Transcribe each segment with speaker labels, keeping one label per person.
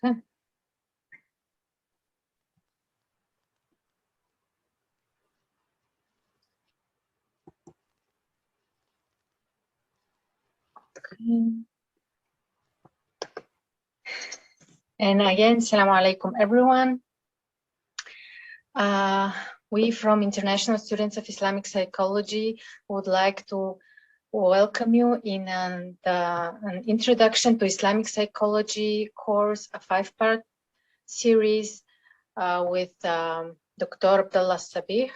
Speaker 1: Okay. And again, Assalamu alaikum, everyone. We from International Students of Islamic Psychology would like to welcome you in an introduction to Islamic Psychology course, a 5-part series with Dr. Abdullah Sabeeh.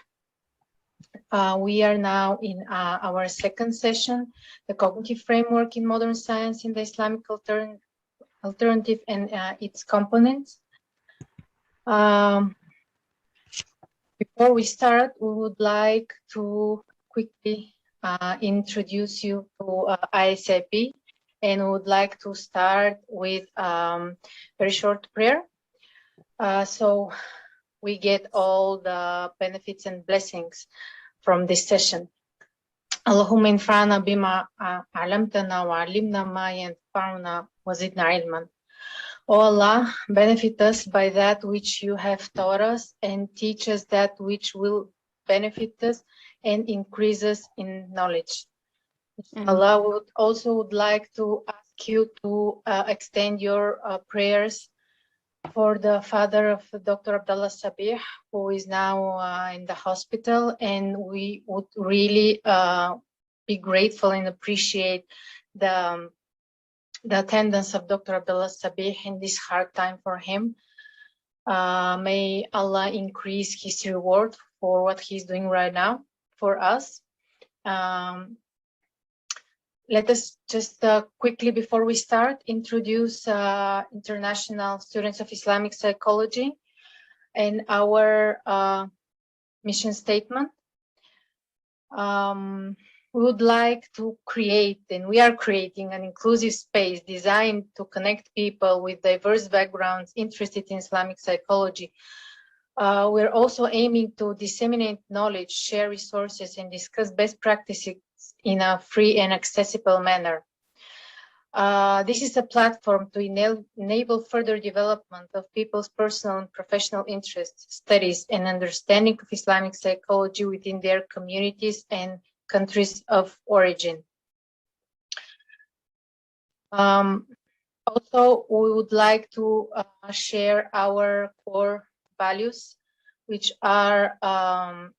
Speaker 1: We are now in our second session, the cognitive framework in modern science in the Islamic alternative and its components. Before we start, we would like to quickly introduce you to ISIP, and we would like to start with very short prayer. So we get all the benefits and blessings from this session. Allahumma infa'na bima alamtana wa alimna ma yanfa'una wa zidna ilman. O Allah, benefit us by that which you have taught us, and teach us that which will benefit us and increase us in knowledge. Allah would like to ask you to extend your prayers for the father of Dr. Abdullah Sabeeh, who is now in the hospital, and we would really be grateful and appreciate the attendance of Dr. Abdullah Sabeeh in this hard time for him. May Allah increase his reward for what he's doing right now for us. Let us just quickly, before we start, introduce International Students of Islamic Psychology and our mission statement. We would like to create, and we are creating, an inclusive space designed to connect people with diverse backgrounds interested in Islamic psychology. We're also aiming to disseminate knowledge, share resources, and discuss best practices in a free and accessible manner. This is a platform to enable further development of people's personal and professional interests, studies, and understanding of Islamic psychology within their communities and countries of origin. Also, we would like to share our core values, which are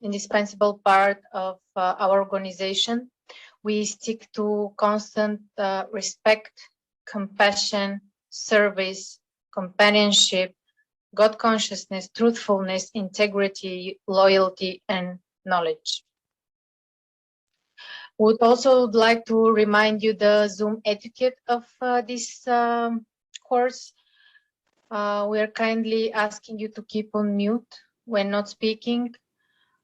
Speaker 1: indispensable part of our organization. We stick to constant respect, compassion, service, companionship, God consciousness, truthfulness, integrity, loyalty, and knowledge. Would also like to remind you the Zoom etiquette of this course. We are kindly asking you to keep on mute when not speaking.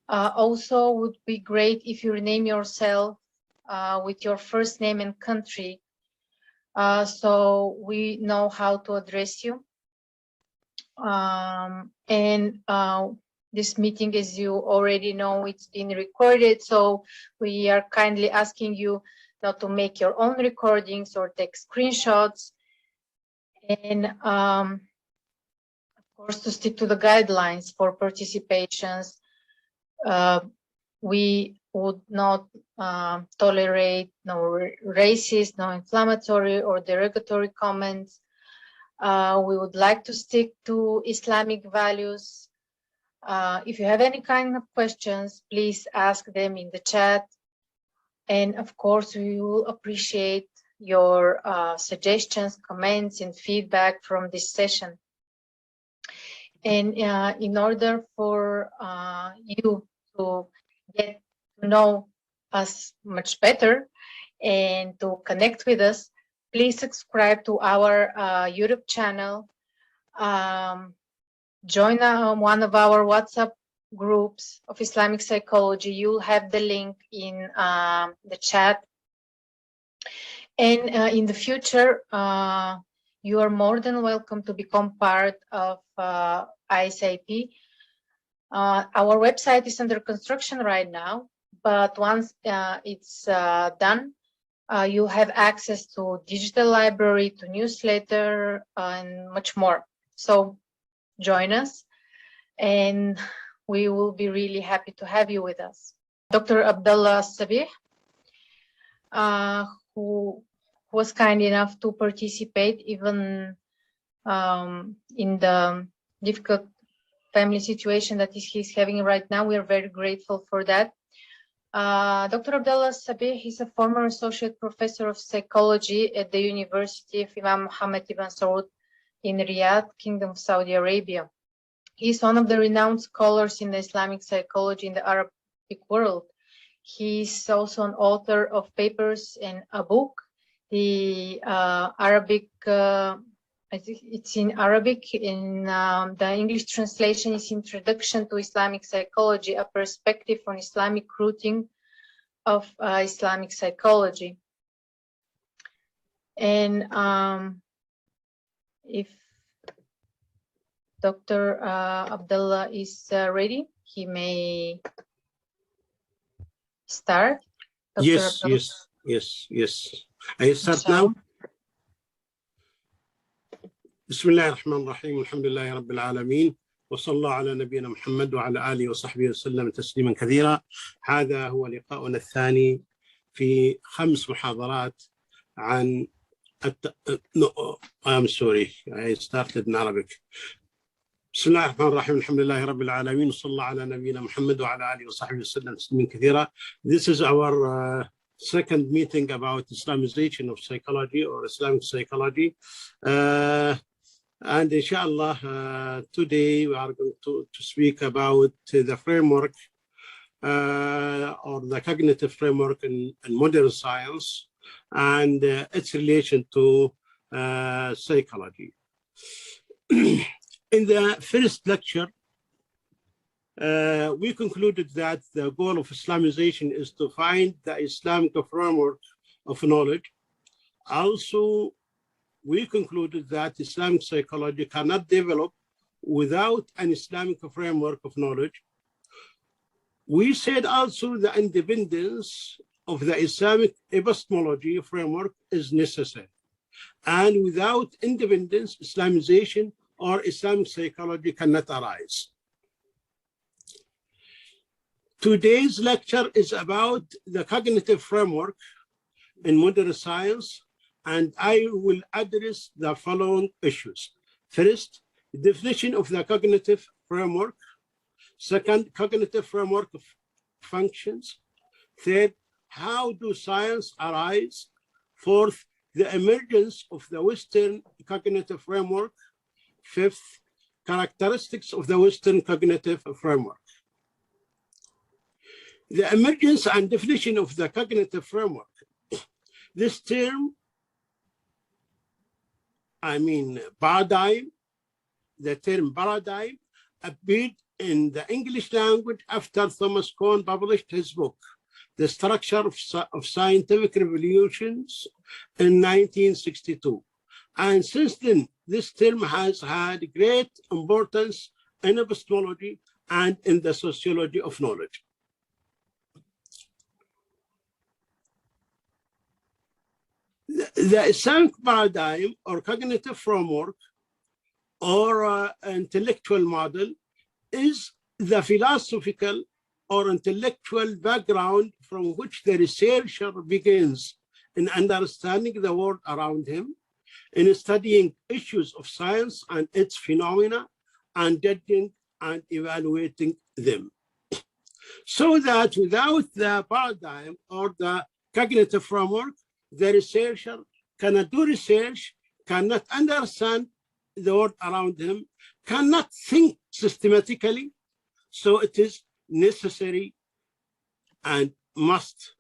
Speaker 1: Also, would be great if you rename yourself with your first name and country, so we know how to address you. This meeting, as you already know, it's been recorded, so we are kindly asking you not to make your own recordings or take screenshots, and of course to stick to the guidelines for participations. We would not tolerate no racist, no inflammatory or derogatory comments. We would like to stick to Islamic values. If you have any kind of questions, please ask them in the chat. And of course, we will appreciate your suggestions, comments, and feedback from this session. And in order for you to get to know us much better and to connect with us, please subscribe to our YouTube channel. Join one of our WhatsApp groups of Islamic psychology. You'll have the link in the chat. And in the future, you are more than welcome to become part of ISIP. Our website is under construction right now, but once it's done, you'll have access to digital library, to newsletter, and much more. So join us, and we will be really happy to have you with us. Dr. Abdullah Sabeeh, who was kind enough to participate even in the difficult family situation that he's having right now. We are very grateful for that. Dr. Abdullah Sabeeh is a former associate professor of psychology at the University of Imam Mohammed ibn Saud in Riyadh, Kingdom of Saudi Arabia. He is one of the renowned scholars in the Islamic psychology in the Arabic world. He is also an author of papers and a book. The Arabic, I think it's in Arabic. In the English translation is Introduction to Islamic Psychology, a perspective on Islamic rooting of Islamic psychology. And if Dr. Abdullah is ready, he may start. Dr.
Speaker 2: Yes,
Speaker 1: Abdullah.
Speaker 2: yes. I start now. بسم الله الرحمن الرحيم الحمد لله رب العالمين وصلى الله على نبينا محمد وعلى آله وصحبه وسلم تسليما كثيرا. هذا هو لقاؤنا الثاني في 5 محاضرات عن I'm sorry, I started in Arabic. بسم الله الرحمن الرحيم الحمد لله رب العالمين وصلى الله على نبينا محمد وعلى آله وصحبه وسلم تسليما كثيرا. This is our second meeting about Islamization of psychology or Islamic psychology. And inshallah, today we are going to speak about the framework or the cognitive framework in modern science and its relation to psychology. In the first lecture, we concluded that the goal of Islamization is to find the Islamic framework of knowledge. Also, we concluded that Islamic psychology cannot develop without an Islamic framework of knowledge. We said also the independence of the Islamic epistemology framework is necessary. And without independence, Islamization or Islamic psychology cannot arise. Today's lecture is about the cognitive framework in modern science, and I will address the following issues. First, definition of the cognitive framework. Second, cognitive framework of functions. Third, how do science arise? Fourth, the emergence of the Western cognitive framework. Fifth, characteristics of the Western cognitive framework. The emergence and definition of the cognitive framework. This term, paradigm, the term paradigm appeared in the English language after Thomas Kuhn published his book, The Structure of Scientific Revolutions in 1962. And since then, this term has had great importance in epistemology and in the sociology of knowledge. The Islamic paradigm or cognitive framework or intellectual model is the philosophical or intellectual background from which the researcher begins in understanding the world around him, in studying issues of science and its phenomena, and judging and evaluating them. So that without the paradigm or the cognitive framework, the researcher cannot do research, cannot understand the world around him, cannot think systematically. So it is necessary and must.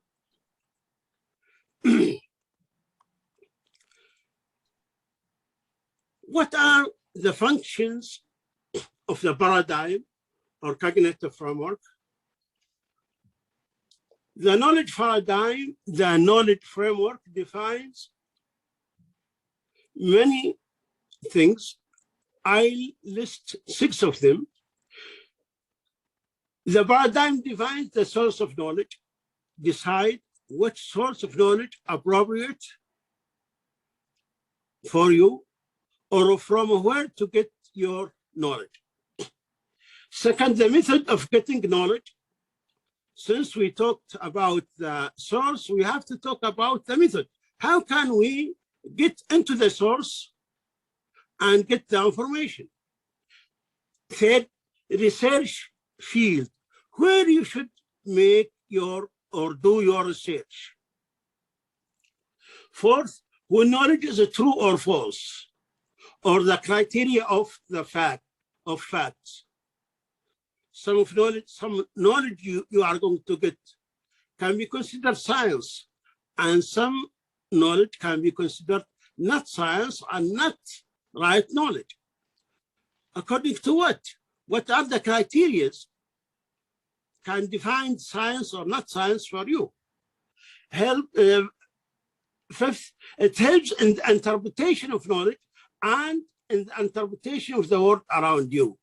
Speaker 2: What are the functions of the paradigm or cognitive framework? The knowledge paradigm, the knowledge framework defines many things. I'll list 6 of them. The paradigm defines the source of knowledge, decide which source of knowledge appropriate for you, or from where to get your knowledge. Second, the method of getting knowledge. Since we talked about the source, we have to talk about the method. How can we get into the source and get the information? Third, research field, where you should make your or do your research. Fourth, when knowledge is true or false, or the criteria of the facts. Some knowledge you are going to get can be considered science, and some knowledge can be considered not science and not right knowledge. According to what? What are the criteria can define science or not science for you? Fifth, it helps in the interpretation of knowledge and in the interpretation of the world around you.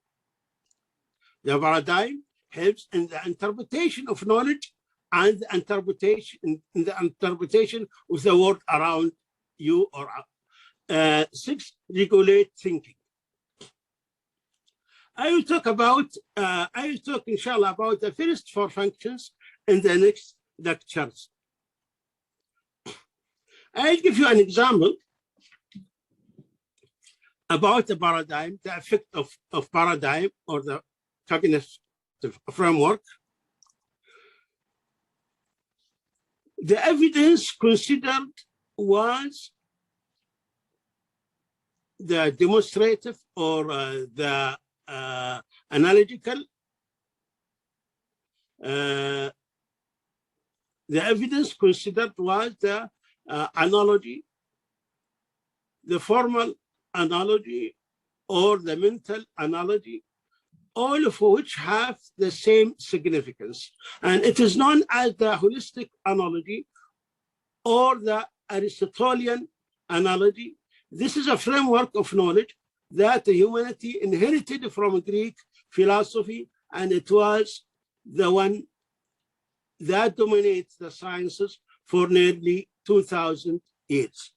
Speaker 2: The paradigm helps in the interpretation of knowledge and the interpretation of the world around you. Or six, regulate thinking. I will talk, inshallah, about the first four functions in the next lectures. I'll give you an example about the paradigm, the effect of paradigm or the cognitive framework. The evidence considered was the demonstrative or the analytical. The evidence considered was the analogy, the formal analogy, or the mental analogy, all of which have the same significance. And it is known as the holistic analogy or the Aristotelian analogy. This is a framework of knowledge that humanity inherited from Greek philosophy, and it was the one that dominates the sciences for nearly 2,000 years.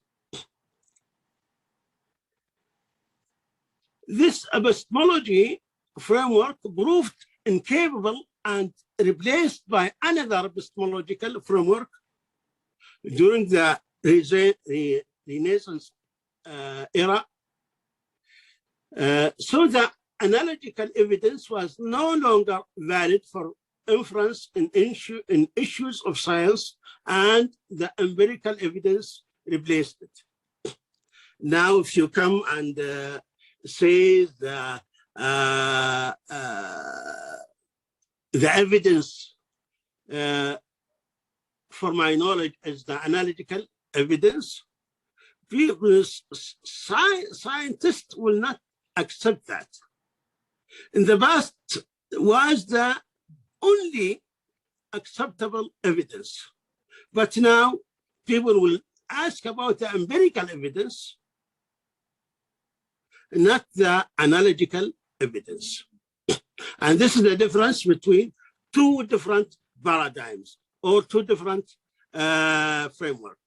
Speaker 2: This epistemology framework proved incapable and replaced by another epistemological framework during the Renaissance era. So the analogical evidence was no longer valid for inference in issues of science, and the empirical evidence replaced it. Now, if you come and say the evidence for my knowledge is the analytical evidence, scientists will not accept that. In the past was the only acceptable evidence, but now people will ask about the empirical evidence, not the analytical evidence. And this is the difference between two different paradigms or two different frameworks.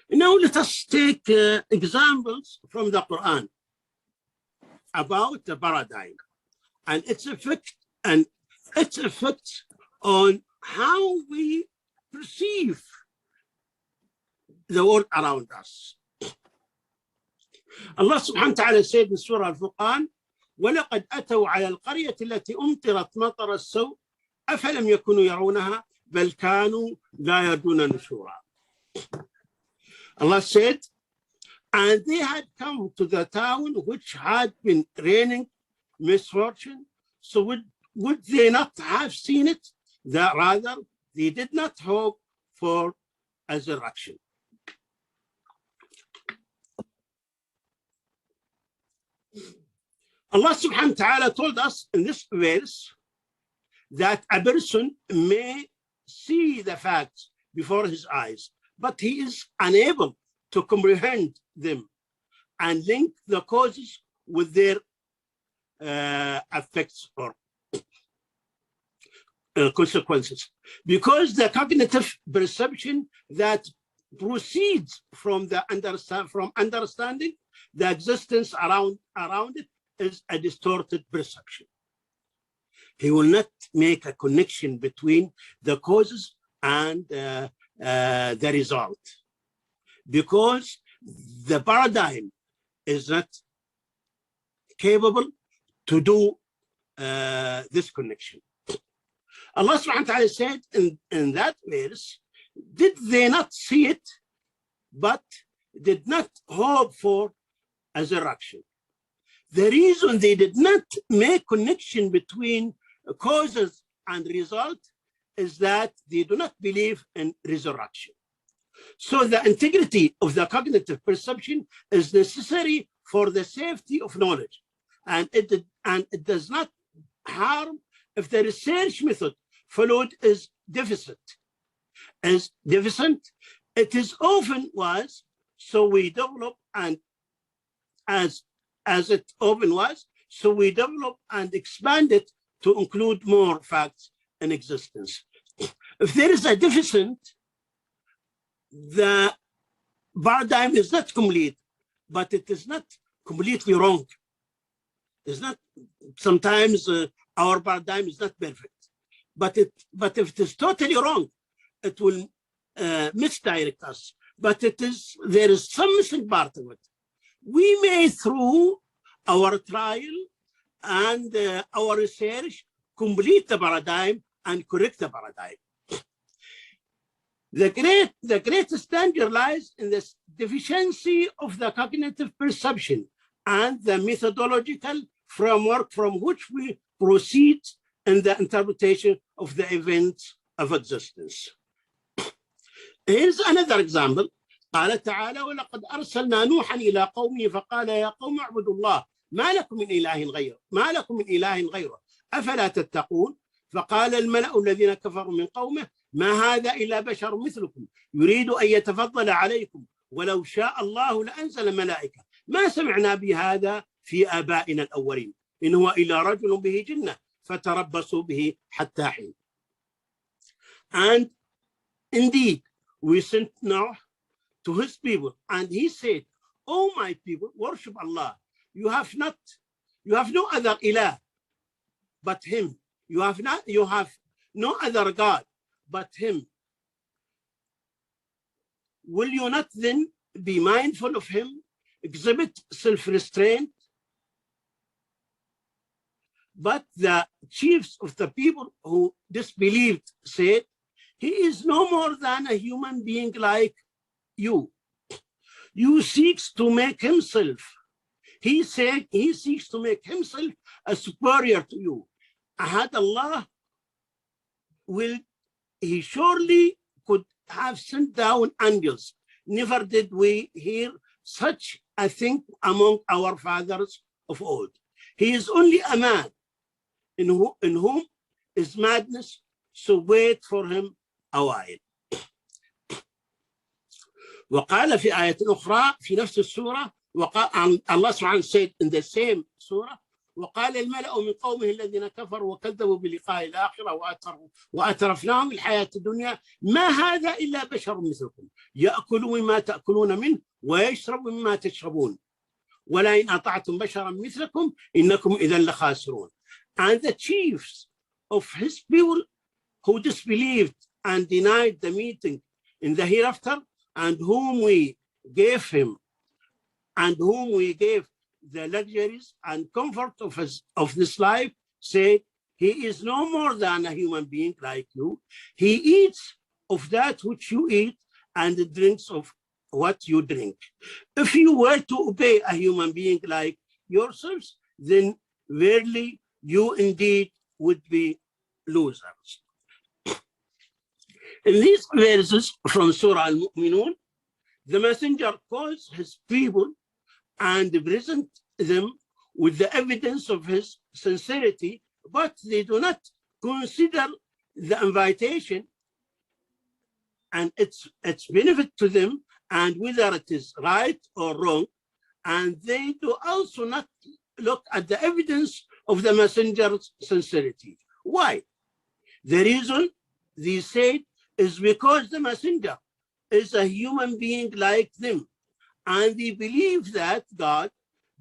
Speaker 2: Now let us take examples from the Quran about the paradigm and its effect on how we perceive the world around us. Allah subhanahu wa ta'ala said in Surah Al-Furqan, وَلَقَدْ أَتَوْا عَلَى الْقَرْيَةِ الَّتِي أُمْطِرَتْ مَطَرَ السَّوْءِ أَفَلَمْ يَكُونُوا يَرَوْنَهَا بَلْ كَانُوا لَا يَرْجُونَ نُشُورًا. Allah said, and they had come to the town which had been raining misfortune, so would they not have seen it? That rather, they did not hope for resurrection. Allah subhanahu wa ta'ala told us in this verse that a person may see the facts before his eyes, but he is unable to comprehend them and link the causes with their effects or consequences. Because the cognitive perception that proceeds from the understanding the existence around it is a distorted perception. He will not make a connection between the causes and the result, because the paradigm is not capable to do this connection. Allah subhanahu wa ta'ala said in that verse, did they not see it, but did not hope for a resurrection? The reason they did not make connection between causes and result is that they do not believe in resurrection. So the integrity of the cognitive perception is necessary for the safety of knowledge, and it does not harm if the research method followed is deficient. It is often was, so we develop, and as it often was, so we develop and expand it to include more facts in existence. If there is a deficit, the paradigm is not complete, but it is not completely wrong. It's not, sometimes our paradigm is not perfect, but if it is totally wrong, it will misdirect us. But there is some missing part of it. We may, through our trial and our research, complete the paradigm and correct the paradigm. The greatest danger lies in the deficiency of the cognitive perception and the methodological framework from which we proceed in the interpretation of the events of existence. Here's another example. قال تعالى ولقد أرسلنا نوحا إلى قومه فقال يا قوم اعبدوا الله ما لكم من إله غيره أفلا تتقون فقال الملأ الذين كفروا من قومه ما هذا إلا بشر مثلكم يريد أن يتفضل عليكم ولو شاء الله لأنزل ملائكة ما سمعنا بهذا في آبائنا الأولين إن هو إلا رجل به جنة فتربصوا به حتى حين. And indeed we sent Noah to his people, and he said, "O my people, worship Allah. You have no other ilah but Him. You have no other God but Him. Will you not then be mindful of Him, exhibit self-restraint?" But the chiefs of the people who disbelieved said, "He is no more than a human being like you. You seeks to make himself." He said he seeks to make himself a superior to you. Had Allah will, he surely could have sent down angels. Never did we hear such a thing among our fathers of old. He is only a man in whom is madness, so wait for him a while. وقال في آية أخرى في نفس السورة وقال Allah subhanahu said in the same surah وقال الملأ من قومه الذين كفروا وكذبوا بلقاء الآخرة وأترفناهم الحياة الدنيا ما هذا إلا بشر مثلكم يأكل مما تأكلون منه ويشرب مما تشربون ولئن أطعتم بشرا مثلكم إنكم إذا لخاسرون. And the chiefs of his people who disbelieved and denied the meeting in the hereafter, and whom we gave the luxuries and comfort of this life, say, he is no more than a human being like you. He eats of that which you eat and drinks of what you drink. If you were to obey a human being like yourselves, then verily you indeed would be losers. In these verses from Surah Al-Mu'minun, the messenger calls his people and present them with the evidence of his sincerity, but they do not consider the invitation and its benefit to them and whether it is right or wrong. And they do also not look at the evidence of the messenger's sincerity. Why? The reason they said is because the messenger is a human being like them, And they believe that God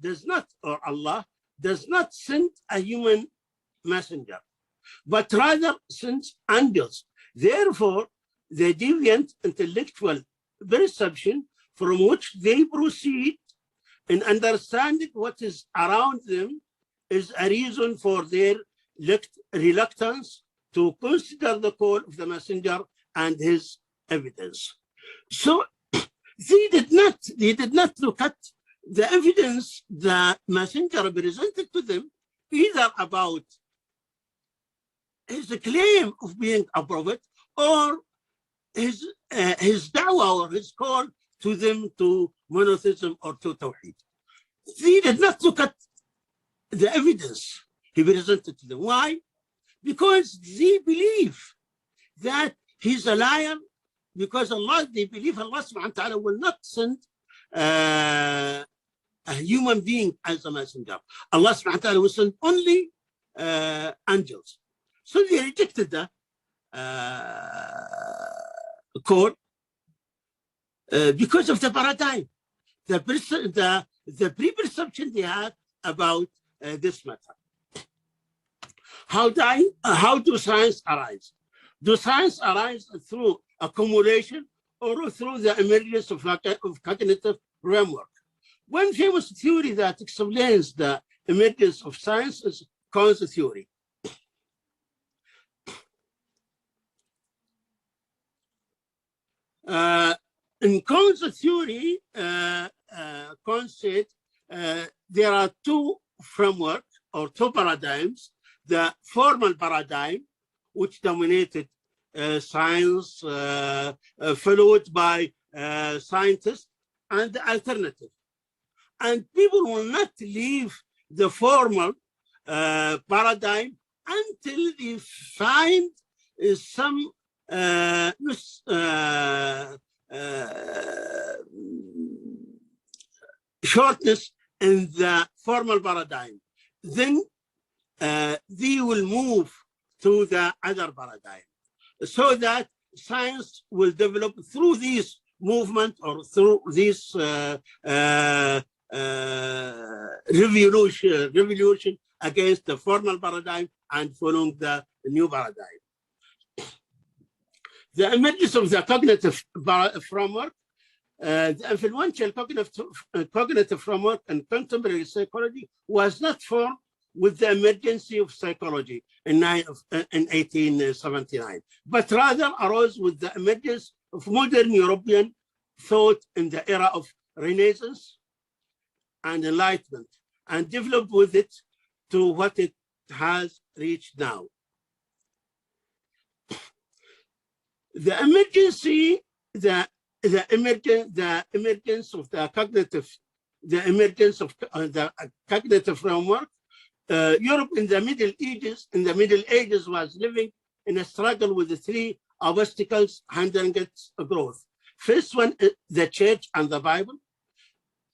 Speaker 2: does not, or Allah does not send a human messenger, but rather sends angels. Therefore, the deviant intellectual perception from which they proceed in understanding what is around them is a reason for their reluctance to consider the call of the messenger and his evidence. So they did not look at the evidence the messenger presented to them, either about his claim of being a prophet or his da'wah or his call to them to monotheism or to tawheed. They did not look at the evidence he presented to them. Why? Because they believe that he's a liar, because they believe Allah subhanahu wa ta'ala will not send a human being as a messenger. Allah subhanahu wa ta'ala will send only angels. So they rejected the call because of the paradigm, the pre-perception they had about this matter. How do science arise? Do science arise through accumulation or through the emergence of cognitive framework? One famous theory that explains the emergence of science is Kahn's theory. In Kahn's theory, Kahn said there are two frameworks or two paradigms: the formal paradigm, which dominated science, followed by scientists, and the alternative. And people will not leave the formal paradigm until they find some shortness in the formal paradigm. Then they will move to the other paradigm, so that science will develop through this movement or through this revolution against the formal paradigm and following the new paradigm. The emergence of the cognitive framework, the influential cognitive framework in contemporary psychology was not formed with the emergence of psychology in 1879, but rather arose with the emergence of modern European thought in the era of Renaissance and Enlightenment, and developed with it to what it has reached now. The emergence of the cognitive framework. Europe in the Middle Ages was living in a struggle with the three obstacles hindering its growth. First one is the church and the Bible.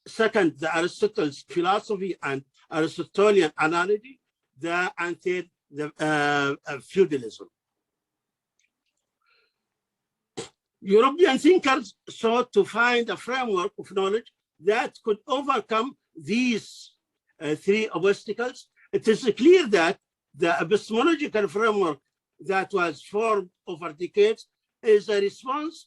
Speaker 2: Second, the Aristotle's philosophy and Aristotelian analogy. Feudalism. European thinkers sought to find a framework of knowledge that could overcome these three obstacles. It is clear that the epistemological framework that was formed over decades is a response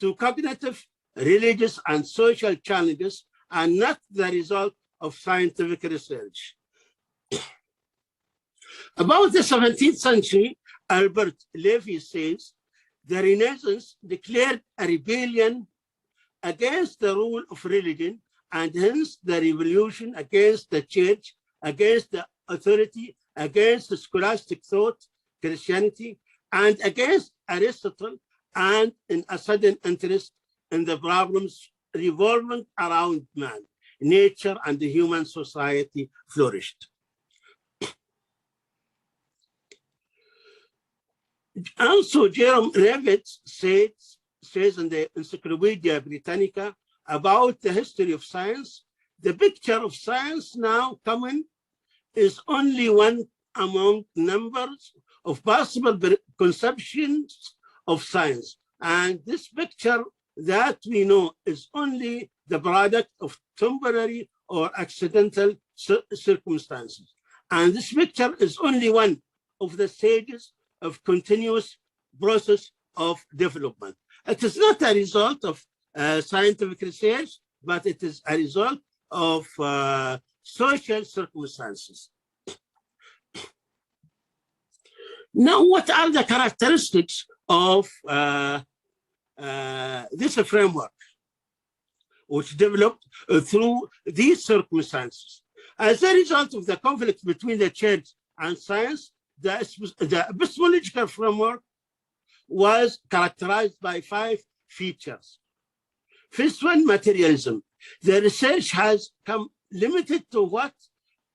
Speaker 2: to cognitive, religious, and social challenges, and not the result of scientific research. About the 17th century, Albert Levy says, the Renaissance declared a rebellion against the rule of religion, and hence the revolution against the church, against the authority, against the scholastic thought, Christianity, and against Aristotle, and in a sudden interest in the problems revolving around man, nature, and the human society flourished. Also, Jerome Revitz says in the Encyclopedia Britannica about the history of science, the picture of science now coming is only one among numbers of possible conceptions of science. And this picture that we know is only the product of temporary or accidental circumstances. And this picture is only one of the stages of continuous process of development. It is not a result of scientific research, but it is a result of social circumstances. Now, what are the characteristics of this framework, which developed through these circumstances? As a result of the conflict between the church and science, the epistemological framework was characterized by 5 features. First one, materialism. The research has come limited to what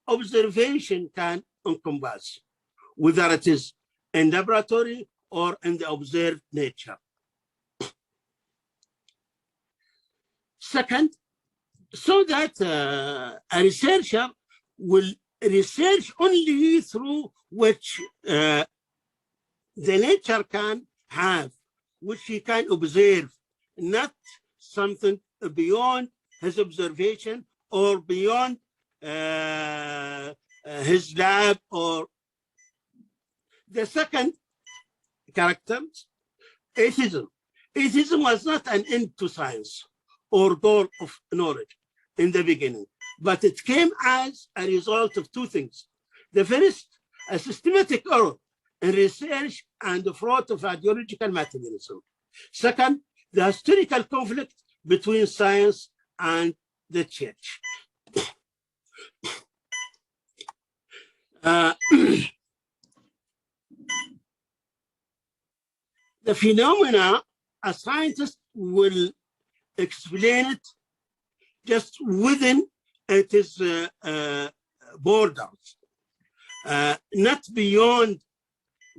Speaker 2: observation can encompass, whether it is in laboratory or in the observed nature. Second, so that a researcher will research only through which the nature can have, which he can observe, not something beyond his observation or beyond his lab. Or the second character, atheism. Atheism was not an end to science or goal of knowledge in the beginning, but it came as a result of 2 things. The first, a systematic error in research and the fraud of ideological materialism. Second, the historical conflict between science and the church. The phenomena, a scientist will explain it just within its borders, not beyond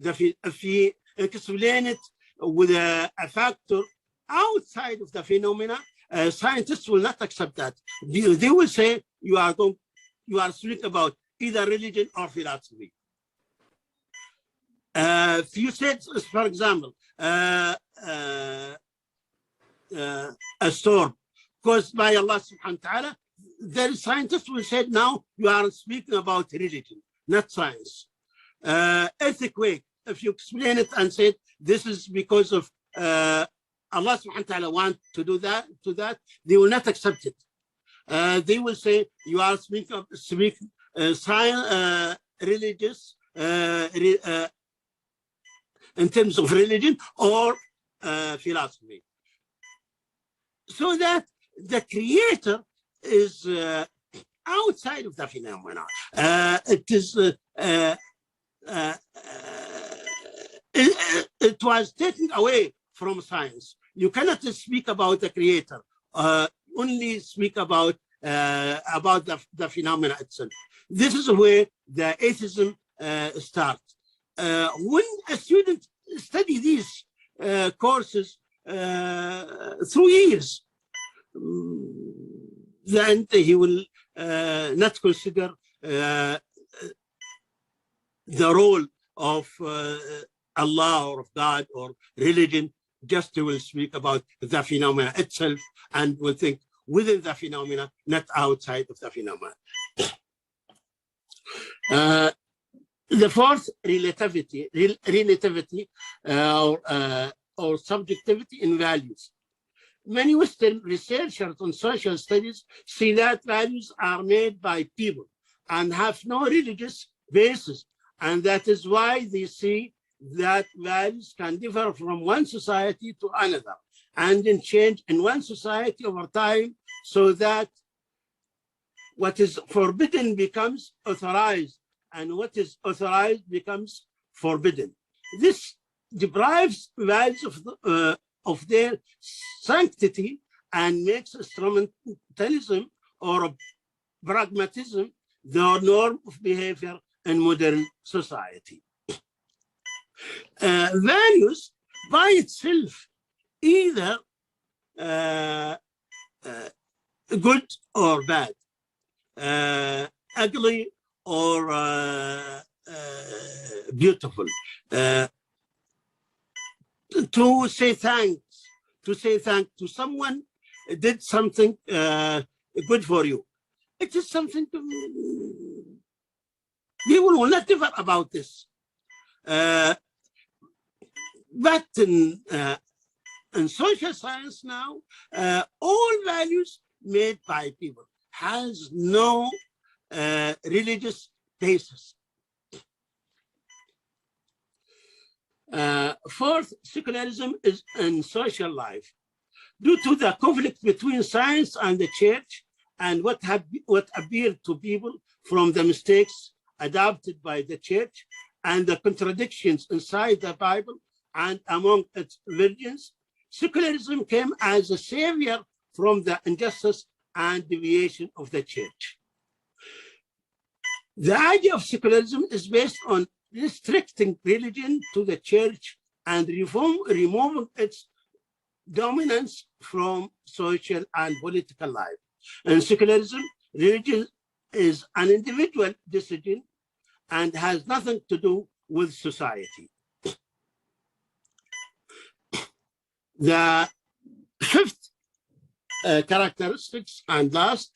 Speaker 2: if he explain it with a factor outside of the phenomena, scientists will not accept that. They will say you are speaking about either religion or philosophy. If you said, for example, a storm caused by Allah subhanahu wa ta'ala, the scientists will say, now you are speaking about religion, not science. Earthquake, if you explain it and say this is because of Allah subhanahu wa ta'ala want to do that, they will not accept it. They will say you are speaking science, religious, in terms of religion or philosophy. So that the creator is outside of the phenomena. It was taken away from science. You cannot speak about the creator, only speak about the phenomena itself. This is where the atheism starts. When a student study these courses through years, then he will not consider the role of Allah or of God or religion. Just will speak about the phenomena itself and will think within the phenomena, not outside of the phenomena. The fourth, relativity or subjectivity in values. Many Western researchers on social studies see that values are made by people and have no religious basis, and that is why they see that values can differ from one society to another and then change in one society over time, so that what is forbidden becomes authorized and what is authorized becomes forbidden. This deprives values of their sanctity and makes instrumentalism or pragmatism the norm of behavior in modern society. Values by itself, either good or bad, ugly or beautiful. To say thanks to someone did something good for you. It is something people will not differ about this. But in social science now, all values made by people has no religious basis. Fourth, secularism is in social life. Due to the conflict between science and the church and what appeared to people from the mistakes adopted by the church and the contradictions inside the Bible and among its virgins, secularism came as a savior from the injustice and deviation of the church. The idea of secularism is based on restricting religion to the church and removing its dominance from social and political life. In secularism, religion is an individual decision and has nothing to do with society. The fifth characteristics and last,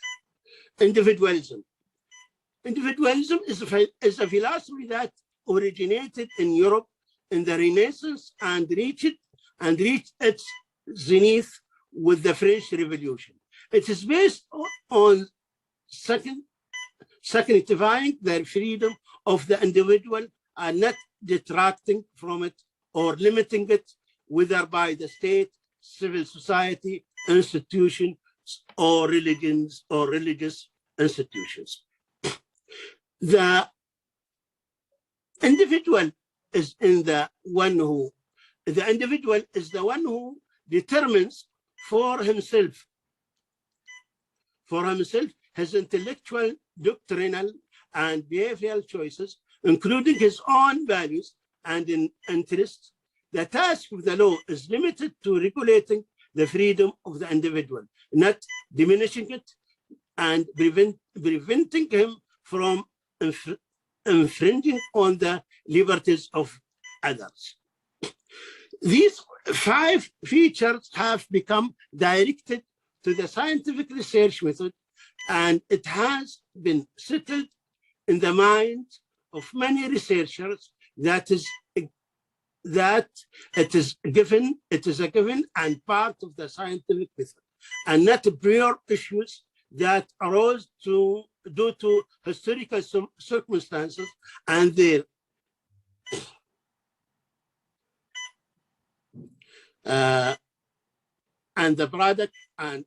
Speaker 2: individualism. Individualism is a philosophy that originated in Europe in the Renaissance and reached its zenith with the French Revolution. It is based on sanctifying the freedom of the individual and not detracting from it or limiting it, whether by the state, civil society, institutions, or religions or religious institutions. The individual is the one who determines for himself his intellectual, doctrinal, and behavioral choices, including his own values and interests. The task of the law is limited to regulating the freedom of the individual, not diminishing it and preventing him from infringing on the liberties of others. These 5 features have become directed to the scientific research method, and it has been settled in the minds of many researchers that it is a given and part of the scientific method, and not pure issues that arose due to historical circumstances and their and the product, and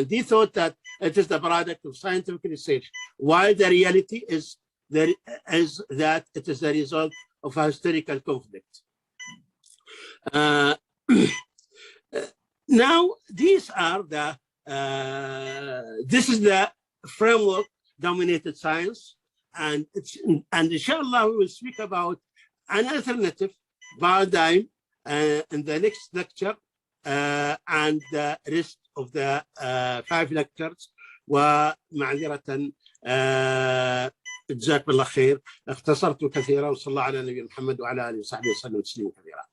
Speaker 2: they thought that it is the product of scientific research, while the reality is that it is the result of a historical conflict. Now, these are this is the framework dominated science, and inshallah we will speak about an alternative paradigm in the next lecture and the rest of the 5 lectures. ومعذرة جزاكم الله خير، اختصرت كثيرا، وصلى الله على نبينا محمد وعلى آله وصحبه وسلم تسليما كثيرا.